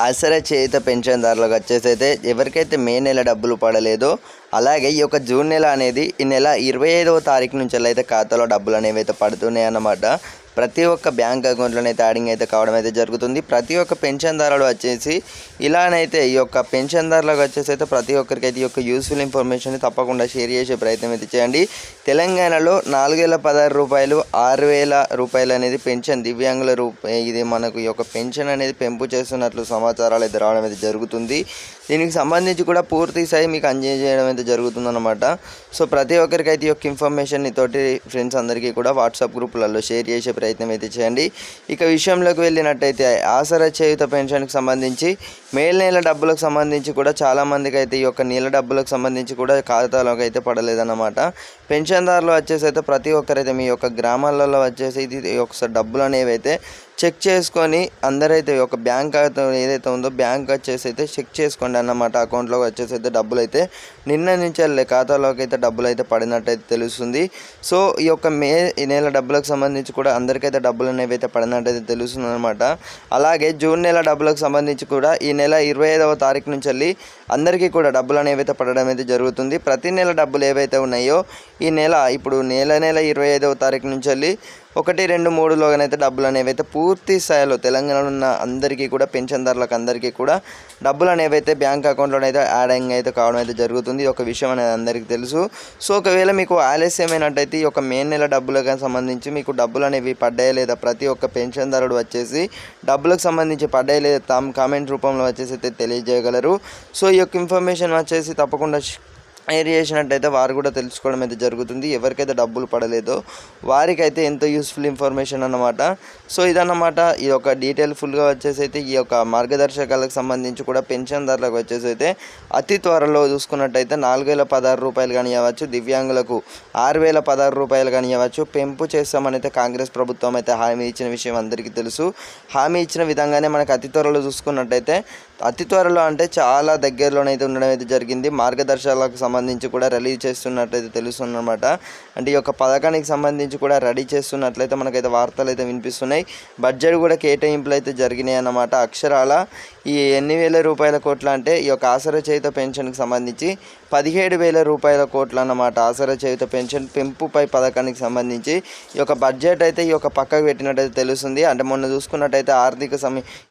ఆసరా చేయుత పెన్షన్దారులకు వచ్చేసైతే ఎవరికైతే మే నెల డబ్బులు పడలేదో అలాగే ఈ యొక్క జూన్ నెల అనేది ఈ నెల 25వ తారీఖు నుంచి అయితే ఖాతాలో డబ్బులు అనేవి అయితే పడుతున్నాయి అన్నమాట. ప్రతి ఒక్క బ్యాంక్ అకౌంట్లోనైతే యాడింగ్ అయితే కావడం అయితే జరుగుతుంది. ప్రతి ఒక్క పెన్షన్దారుడు వచ్చేసి ఇలానైతే ఈ యొక్క పెన్షన్దారులకు వచ్చేసి అయితే ప్రతి ఒక్కరికి అయితే ఈ యొక్క యూస్ఫుల్ ఇన్ఫర్మేషన్ తప్పకుండా షేర్ చేసే ప్రయత్నం అయితే చేయండి. తెలంగాణలో 4016 రూపాయలు 6000 రూపాయలు అనేది పెన్షన్ దివ్యాంగుల ఇది మనకు ఈ యొక్క పెన్షన్ అనేది పెంపు చేస్తున్నట్లు సమాచారాలు అయితే రావడం అయితే జరుగుతుంది. దీనికి సంబంధించి కూడా పూర్తి స్థాయి మీకు అందజేయడం అయితే జరుగుతుందన్నమాట. సో ప్రతి ఒక్కరికి అయితే ఈ యొక్క ఇన్ఫర్మేషన్ తోటి ఫ్రెండ్స్ అందరికీ కూడా వాట్సాప్ గ్రూపులలో షేర్ చేసే ప్రయత్నం అయితే చేయండి. ఇక విషయంలోకి వెళ్ళినట్టయితే ఆసరా చేయుత పెన్షన్కి సంబంధించి మే నెల డబ్బులకు సంబంధించి కూడా చాలామందికి అయితే ఈ యొక్క నెల డబ్బులకు సంబంధించి కూడా ఖాతాలోకి అయితే పడలేదన్నమాట. పెన్షన్దారులు వచ్చేసి అయితే ప్రతి ఒక్కరైతే మీ యొక్క గ్రామాలలో వచ్చేసి ఇది ఒకసారి డబ్బులు అనేవి అయితే చెక్ చేసుకొని అందరైతే ఒక బ్యాంక్ ఏదైతే ఉందో బ్యాంక్ వచ్చేసి అయితే చెక్ చేసుకోండి అన్నమాట. అకౌంట్లోకి వచ్చేసి అయితే డబ్బులు అయితే నిన్న నుంచి ఖాతాలోకి అయితే డబ్బులు అయితే పడినట్టయితే తెలుస్తుంది. సో ఈ యొక్క మే నెల డబ్బులకు సంబంధించి కూడా అందరికైతే డబ్బులు అనేవి అయితే పడినట్టయితే తెలుస్తుంది అనమాట. అలాగే జూన్ నెల డబ్బులకు సంబంధించి కూడా ఈ నెల 25వ తారీఖు నుంచి వెళ్ళి అందరికీ కూడా డబ్బులు అనేవి అయితే పడడం అయితే జరుగుతుంది. ప్రతి నెల డబ్బులు ఏవైతే ఉన్నాయో ఈ నెల ఇప్పుడు నెల 25వ తారీఖు నుంచి వెళ్ళి 1, 2, 3లోగానైతే డబ్బులు అనేవి అయితే పూర్తి స్థాయిలో తెలంగాణలో ఉన్న అందరికీ కూడా పెన్షన్దారులకు అందరికీ కూడా డబ్బులు అనేవి అయితే బ్యాంక్ అకౌంట్లోనైతే యాడింగ్ అయితే కావడం అయితే జరుగుతుంది. ఒక విషయం అనేది అందరికీ తెలుసు. సో ఒకవేళ మీకు ఆలస్యమైనట్టయితే ఈ యొక్క మే నెల డబ్బులకు సంబంధించి మీకు డబ్బులు అనేవి పడ్డాయా లేదా ప్రతి ఒక్క పెన్షన్దారుడు వచ్చేసి డబ్బులకు సంబంధించి పడ్డాయా లేదా తాము కామెంట్ రూపంలో వచ్చేసి అయితే తెలియజేయగలరు. సో ఈ యొక్క ఇన్ఫర్మేషన్ వచ్చేసి తప్పకుండా షేర్ చేసినట్టయితే వారు కూడా తెలుసుకోవడం అయితే జరుగుతుంది. ఎవరికైతే డబ్బులు పడలేదో వారికైతే ఎంతో యూస్ఫుల్ ఇన్ఫర్మేషన్ అన్నమాట. సో ఇదన్నమాట ఈ యొక్క డీటెయిల్ ఫుల్గా వచ్చేసి అయితే ఈ యొక్క మార్గదర్శకాలకు సంబంధించి కూడా పెన్షన్దారులకు వచ్చేసి అయితే అతి త్వరలో చూసుకున్నట్టయితే 4016 రూపాయలు కానివ్వచ్చు, దివ్యాంగులకు 6016 రూపాయలు కానివ్వచ్చు పెంపు చేస్తామని అయితే కాంగ్రెస్ ప్రభుత్వం అయితే హామీ ఇచ్చిన విషయం అందరికీ తెలుసు. హామీ ఇచ్చిన విధంగానే మనకు అతి త్వరలో చూసుకున్నట్టయితే అతి త్వరలో అంటే చాలా దగ్గరలోనైతే ఉండడం అయితే జరిగింది. మార్గదర్శకాలకు సంబంధించి కూడా రిలీజ్ చేస్తున్నట్లయితే తెలుస్తుందన్నమాట. అంటే ఈ యొక్క పథకానికి సంబంధించి కూడా రెడీ చేస్తున్నట్లయితే మనకైతే వార్తలు అయితే వినిపిస్తున్నాయి. బడ్జెట్ కూడా కేటాయింపులు అయితే జరిగినాయి అన్నమాట. అక్షరాల ఈ ఎన్ని వేల రూపాయల కోట్ల అంటే ఈ యొక్క ఆసరా చేయుత పెన్షన్కి సంబంధించి 17,000 రూపాయల కోట్లు అన్నమాట. ఆసరా చేయుత పెన్షన్ పెంపుపై పథకానికి సంబంధించి ఈ యొక్క బడ్జెట్ అయితే ఈ యొక్క పక్కకు పెట్టినట్టయితే తెలుస్తుంది. అంటే మొన్న చూసుకున్నట్టయితే